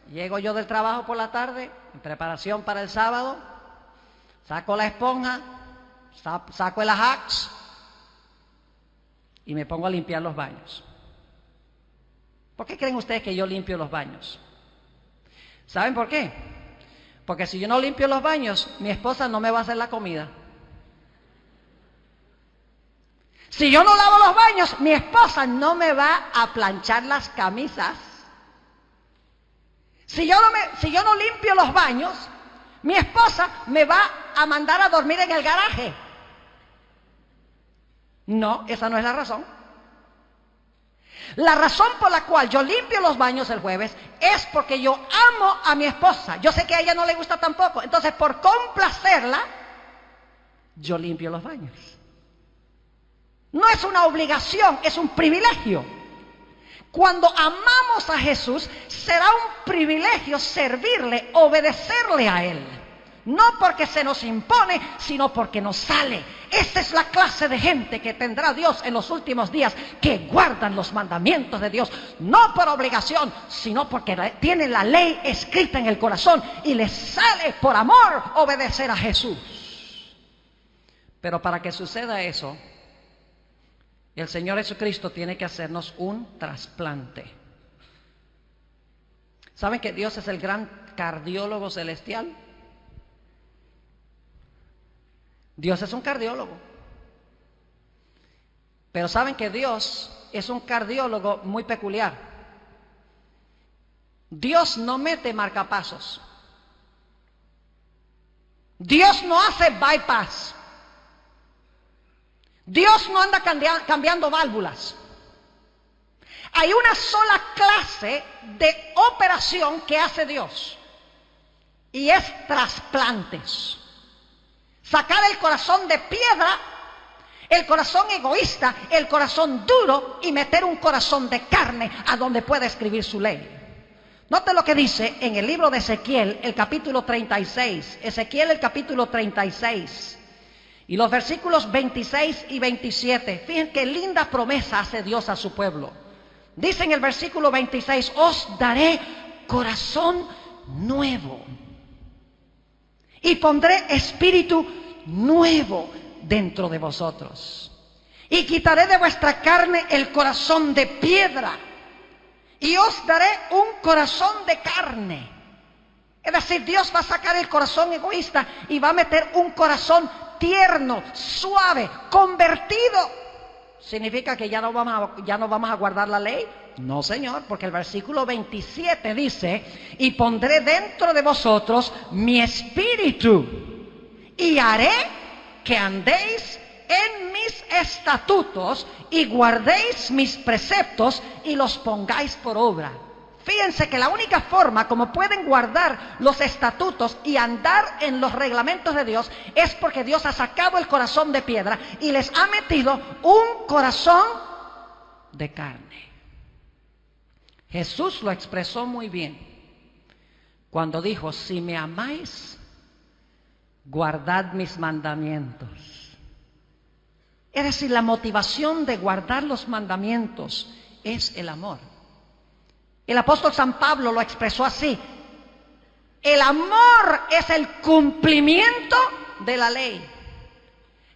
llego yo del trabajo por la tarde, en preparación para el sábado, saco la esponja, saco el Ajax y me pongo a limpiar los baños. ¿Por qué creen ustedes que yo limpio los baños? ¿Saben por qué? Porque si yo no limpio los baños, mi esposa no me va a hacer la comida. Si yo no lavo los baños, mi esposa no me va a planchar las camisas. Si yo no limpio los baños, mi esposa me va a mandar a dormir en el garaje. No, esa no es la razón. La razón por la cual yo limpio los baños el jueves es porque yo amo a mi esposa. Yo sé que a ella no le gusta tampoco. Entonces, por complacerla, yo limpio los baños. No es una obligación, es un privilegio. Cuando amamos a Jesús, será un privilegio servirle, obedecerle a Él. No porque se nos impone, sino porque nos sale. Esa es la clase de gente que tendrá Dios en los últimos días, que guardan los mandamientos de Dios, no por obligación, sino porque tienen la ley escrita en el corazón y les sale por amor obedecer a Jesús. Pero para que suceda eso, el Señor Jesucristo tiene que hacernos un trasplante. ¿Saben que Dios es el gran cardiólogo celestial? Dios es un cardiólogo. Pero saben que Dios es un cardiólogo muy peculiar. Dios no mete marcapasos. Dios no hace bypass. Dios no anda cambiando válvulas. Hay una sola clase de operación que hace Dios, y es trasplantes. Sacar el corazón de piedra, el corazón egoísta, el corazón duro, y meter un corazón de carne a donde pueda escribir su ley. Note lo que dice en el libro de Ezequiel, el capítulo 36. Ezequiel, el capítulo 36. Y los versículos 26 y 27, fíjense qué linda promesa hace Dios a su pueblo. Dice en el versículo 26, os daré corazón nuevo y pondré espíritu nuevo dentro de vosotros. Y quitaré de vuestra carne el corazón de piedra y os daré un corazón de carne. Es decir, Dios va a sacar el corazón egoísta y va a meter un corazón tierno, suave, convertido. ¿Significa que ya no vamos a guardar la ley? No, Señor, porque el versículo 27 dice, y pondré dentro de vosotros mi espíritu y haré que andéis en mis estatutos y guardéis mis preceptos y los pongáis por obra. Fíjense que la única forma como pueden guardar los estatutos y andar en los reglamentos de Dios es porque Dios ha sacado el corazón de piedra y les ha metido un corazón de carne. Jesús lo expresó muy bien cuando dijo, si me amáis, guardad mis mandamientos. Es decir, la motivación de guardar los mandamientos es el amor. El apóstol San Pablo lo expresó así: el amor es el cumplimiento de la ley.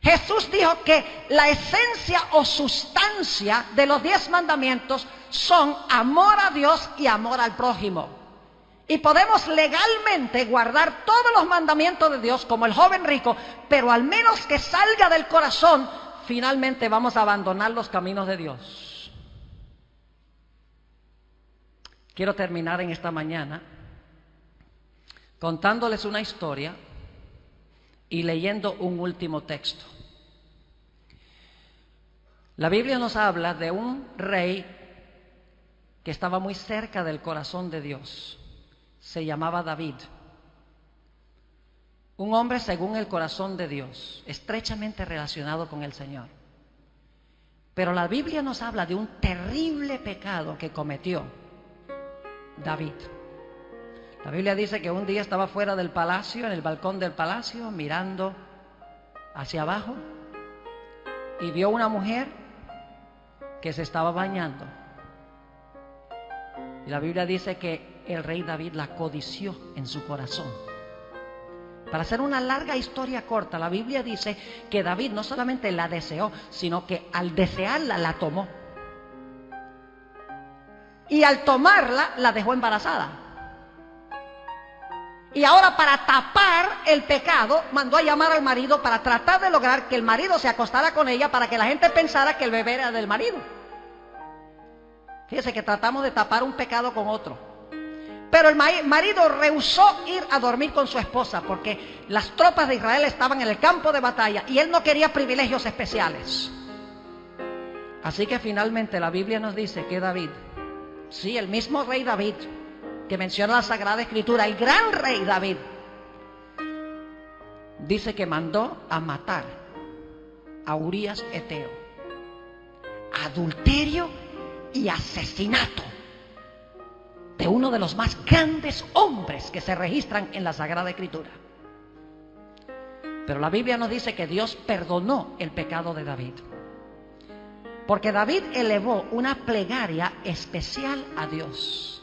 Jesús dijo que la esencia o sustancia de los 10 mandamientos son amor a Dios y amor al prójimo. Y podemos legalmente guardar todos los mandamientos de Dios como el joven rico, pero al menos que salga del corazón, finalmente vamos a abandonar los caminos de Dios. Quiero terminar en esta mañana contándoles una historia y leyendo un último texto. La Biblia nos habla de un rey que estaba muy cerca del corazón de Dios. Se llamaba David. Un hombre según el corazón de Dios, estrechamente relacionado con el Señor. Pero la Biblia nos habla de un terrible pecado que cometió David. La Biblia dice que un día estaba fuera del palacio, en el balcón del palacio, mirando hacia abajo, y vio una mujer que se estaba bañando. Y la Biblia dice que el rey David la codició en su corazón. Para hacer una larga historia corta, la Biblia dice que David no solamente la deseó, sino que al desearla la tomó. Y al tomarla, la dejó embarazada. Y ahora, para tapar el pecado, mandó a llamar al marido para tratar de lograr que el marido se acostara con ella para que la gente pensara que el bebé era del marido. Fíjese que tratamos de tapar un pecado con otro. Pero el marido rehusó ir a dormir con su esposa porque las tropas de Israel estaban en el campo de batalla y él no quería privilegios especiales. Así que finalmente la Biblia nos dice que David, sí, el mismo rey David que menciona la Sagrada Escritura, el gran rey David, dice que mandó a matar a Urías Eteo. Adulterio y asesinato de uno de los más grandes hombres que se registran en la Sagrada Escritura. Pero la Biblia nos dice que Dios perdonó el pecado de David, porque David elevó una plegaria especial a Dios.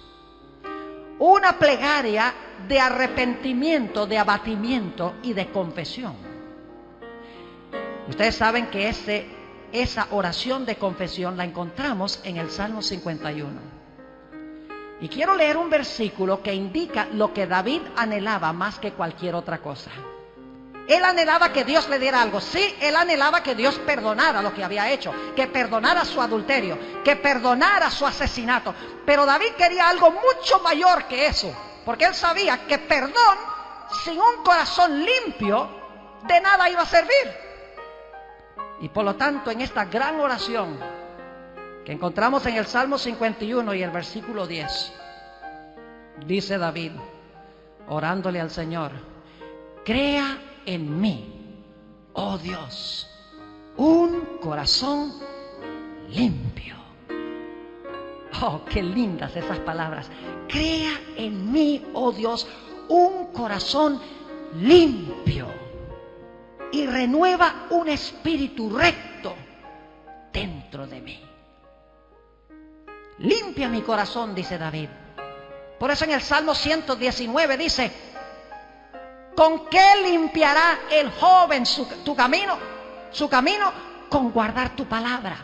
Una plegaria de arrepentimiento, de abatimiento y de confesión. Ustedes saben que esa oración de confesión la encontramos en el Salmo 51. Y quiero leer un versículo que indica lo que David anhelaba más que cualquier otra cosa. Él anhelaba que Dios le diera algo. Sí, él anhelaba que Dios perdonara lo que había hecho, que perdonara su adulterio, que perdonara su asesinato. Pero David quería algo mucho mayor que eso, porque él sabía que perdón sin un corazón limpio de nada iba a servir. Y por lo tanto, en esta gran oración que encontramos en el Salmo 51 y el versículo 10, dice David, orándole al Señor, crea en mí, oh Dios, un corazón limpio. Oh, qué lindas esas palabras. Crea en mí, oh Dios, un corazón limpio y renueva un espíritu recto dentro de mí. Limpia mi corazón, dice David. Por eso en el Salmo 119 dice: ¿con qué limpiará el joven su camino? Su camino con guardar tu palabra.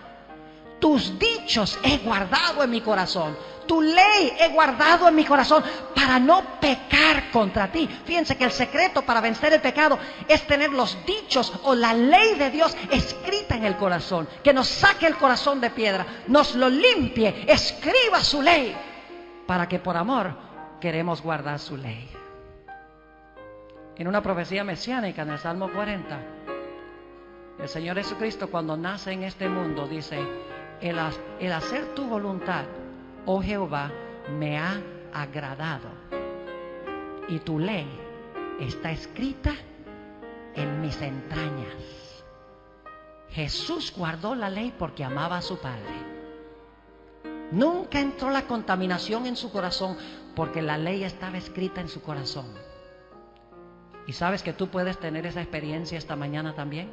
Tus dichos he guardado en mi corazón. Tu ley he guardado en mi corazón para no pecar contra ti. Fíjense que el secreto para vencer el pecado es tener los dichos o la ley de Dios escrita en el corazón. Que nos saque el corazón de piedra, nos lo limpie, escriba su ley, para que por amor queremos guardar su ley. En una profecía mesiánica en el Salmo 40, el Señor Jesucristo, cuando nace en este mundo, dice: el hacer tu voluntad, oh Jehová, me ha agradado, y tu ley está escrita en mis entrañas. Jesús guardó la ley porque amaba a su Padre. Nunca entró la contaminación en su corazón porque la ley estaba escrita en su corazón. ¿Y sabes que tú puedes tener esa experiencia esta mañana también?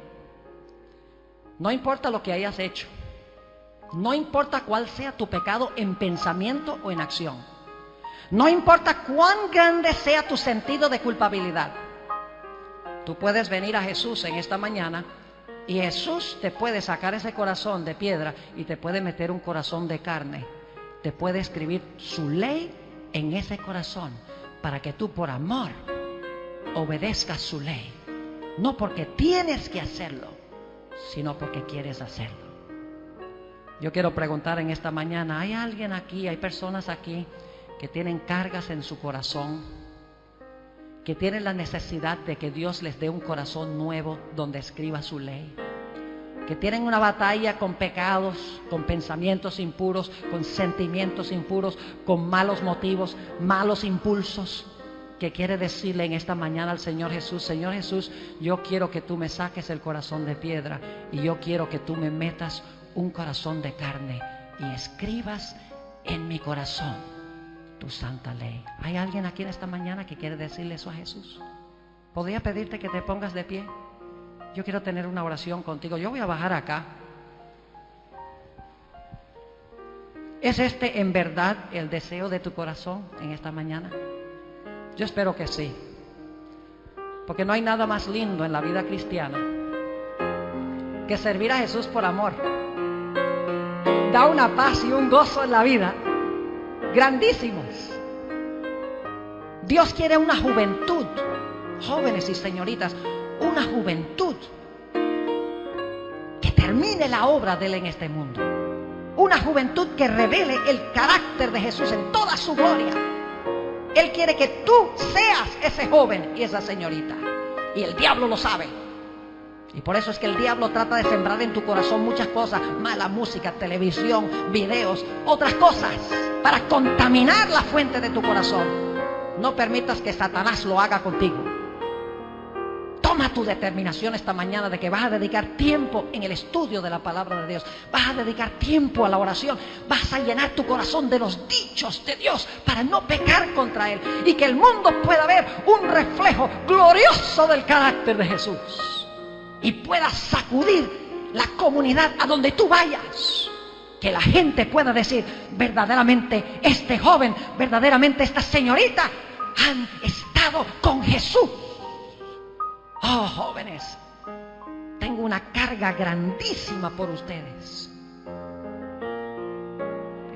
No importa lo que hayas hecho, no importa cuál sea tu pecado en pensamiento o en acción, no importa cuán grande sea tu sentido de culpabilidad, tú puedes venir a Jesús en esta mañana y Jesús te puede sacar ese corazón de piedra y te puede meter un corazón de carne. Te puede escribir su ley en ese corazón para que tú por amor obedezcas su ley, no porque tienes que hacerlo, sino porque quieres hacerlo. Yo quiero preguntar en esta mañana: ¿hay alguien aquí, hay personas aquí que tienen cargas en su corazón, que tienen la necesidad de que Dios les dé un corazón nuevo donde escriba su ley? Que tienen una batalla con pecados, con pensamientos impuros, con sentimientos impuros, con malos motivos, malos impulsos, que quiere decirle en esta mañana al Señor Jesús: Señor Jesús, yo quiero que tú me saques el corazón de piedra y yo quiero que tú me metas un corazón de carne y escribas en mi corazón tu santa ley. ¿Hay alguien aquí en esta mañana que quiere decirle eso a Jesús? ¿Podría pedirte que te pongas de pie? Yo quiero tener una oración contigo. Yo voy a bajar acá. ¿Es este en verdad el deseo de tu corazón en esta mañana? Yo espero que sí, porque no hay nada más lindo en la vida cristiana que servir a Jesús por amor. Da una paz y un gozo en la vida grandísimos. Dios quiere una juventud, jóvenes y señoritas, una juventud que termine la obra de Él en este mundo, una juventud que revele el carácter de Jesús en toda su gloria. Él quiere que tú seas ese joven y esa señorita, y el diablo lo sabe. Y por eso es que el diablo trata de sembrar en tu corazón muchas cosas: mala música, televisión, videos, otras cosas, para contaminar la fuente de tu corazón. No permitas que Satanás lo haga contigo. Toma tu determinación esta mañana de que vas a dedicar tiempo en el estudio de la palabra de Dios. Vas a dedicar tiempo a la oración. Vas a llenar tu corazón de los dichos de Dios para no pecar contra Él. Y que el mundo pueda ver un reflejo glorioso del carácter de Jesús. Y pueda sacudir la comunidad a donde tú vayas. Que la gente pueda decir: verdaderamente este joven, verdaderamente esta señorita han estado con Jesús. Oh, jóvenes, tengo una carga grandísima por ustedes.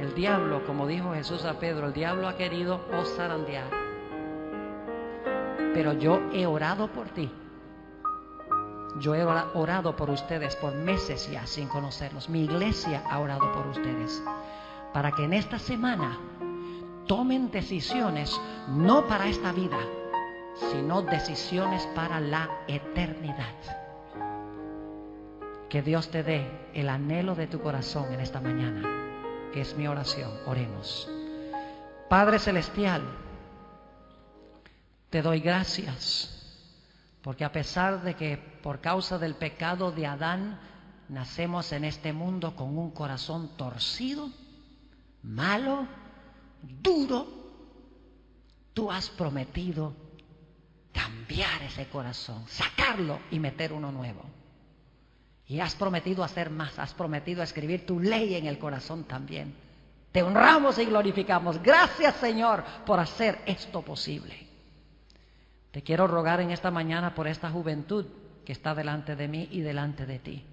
El diablo, como dijo Jesús a Pedro, el diablo ha querido os zarandear, pero yo he orado por ti. Yo he orado por ustedes por meses ya sin conocerlos. Mi iglesia ha orado por ustedes para que en esta semana tomen decisiones no para esta vida, sino decisiones para la eternidad. Que Dios te dé el anhelo de tu corazón en esta mañana. Es mi oración. Oremos. Padre Celestial, te doy gracias, porque a pesar de que por causa del pecado de Adán nacemos en este mundo con un corazón torcido, malo, duro, tú has prometido cambiar cambiar ese corazón, sacarlo y meter uno nuevo. Y has prometido hacer más, has prometido escribir tu ley en el corazón también. Te honramos y glorificamos. Gracias, Señor, por hacer esto posible. Te quiero rogar en esta mañana por esta juventud que está delante de mí y delante de ti.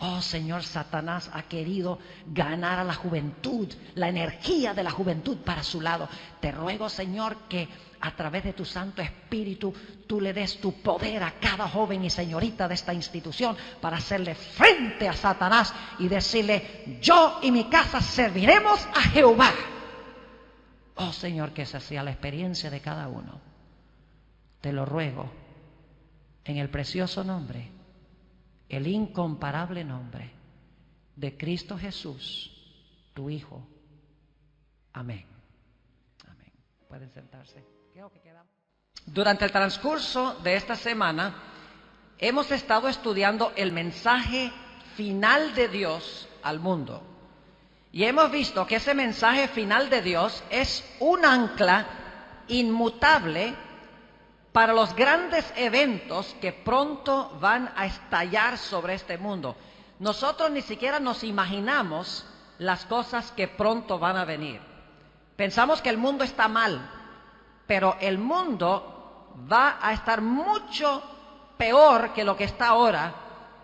Oh, Señor, Satanás ha querido ganar a la juventud, la energía de la juventud para su lado. Te ruego, Señor, que a través de tu Santo Espíritu tú le des tu poder a cada joven y señorita de esta institución para hacerle frente a Satanás y decirle: yo y mi casa serviremos a Jehová. Oh, Señor, que esa sea la experiencia de cada uno. Te lo ruego en el precioso nombre, el incomparable nombre de Cristo Jesús, tu Hijo. Amén. Amén. Pueden sentarse. Durante el transcurso de esta semana hemos estado estudiando el mensaje final de Dios al mundo. Y hemos visto que ese mensaje final de Dios es un ancla inmutable para los grandes eventos que pronto van a estallar sobre este mundo. Nosotros ni siquiera nos imaginamos las cosas que pronto van a venir. Pensamos que el mundo está mal, pero el mundo va a estar mucho peor que lo que está ahora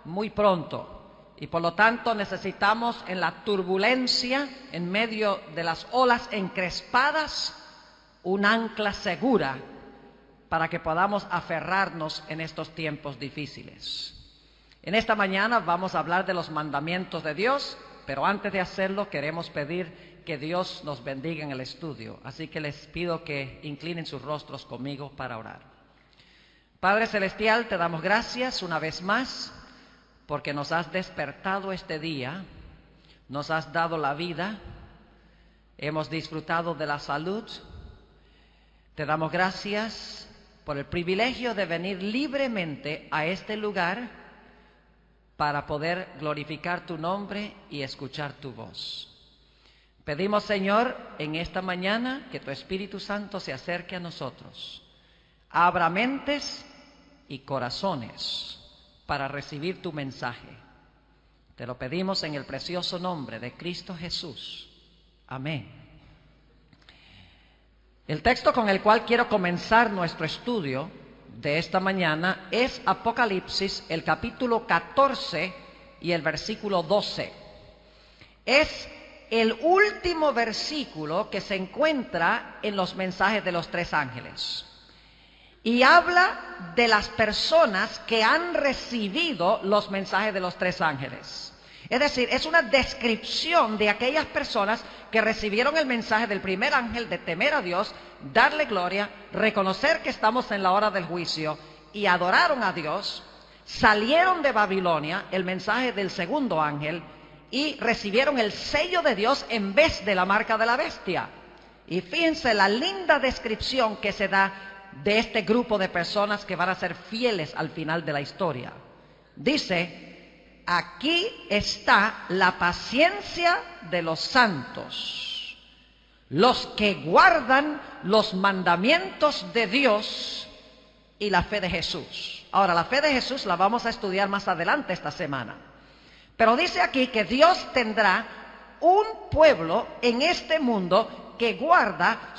muy pronto. Y por lo tanto necesitamos, en la turbulencia, en medio de las olas encrespadas, un ancla segura para que podamos aferrarnos en estos tiempos difíciles. En esta mañana vamos a hablar de los mandamientos de Dios, pero antes de hacerlo queremos pedir que Dios nos bendiga en el estudio. Así que les pido que inclinen sus rostros conmigo para orar. Padre Celestial, te damos gracias una vez más porque nos has despertado este día, nos has dado la vida, hemos disfrutado de la salud. Te damos gracias por el privilegio de venir libremente a este lugar para poder glorificar tu nombre y escuchar tu voz. Pedimos, Señor, en esta mañana que tu Espíritu Santo se acerque a nosotros, abra mentes y corazones para recibir tu mensaje. Te lo pedimos en el precioso nombre de Cristo Jesús. Amén. El texto con el cual quiero comenzar nuestro estudio de esta mañana es Apocalipsis, el capítulo 14 y el versículo 12. Es el último versículo que se encuentra en los mensajes de los tres ángeles. Y habla de las personas que han recibido los mensajes de los tres ángeles. Es decir, es una descripción de aquellas personas que recibieron el mensaje del primer ángel de temer a Dios, darle gloria, reconocer que estamos en la hora del juicio y adoraron a Dios, salieron de Babilonia, el mensaje del segundo ángel, y recibieron el sello de Dios en vez de la marca de la bestia. Y fíjense la linda descripción que se da de este grupo de personas que van a ser fieles al final de la historia. Dice: aquí está la paciencia de los santos, los que guardan los mandamientos de Dios y la fe de Jesús. Ahora, la fe de Jesús la vamos a estudiar más adelante esta semana. Pero dice aquí que Dios tendrá un pueblo en este mundo que guarda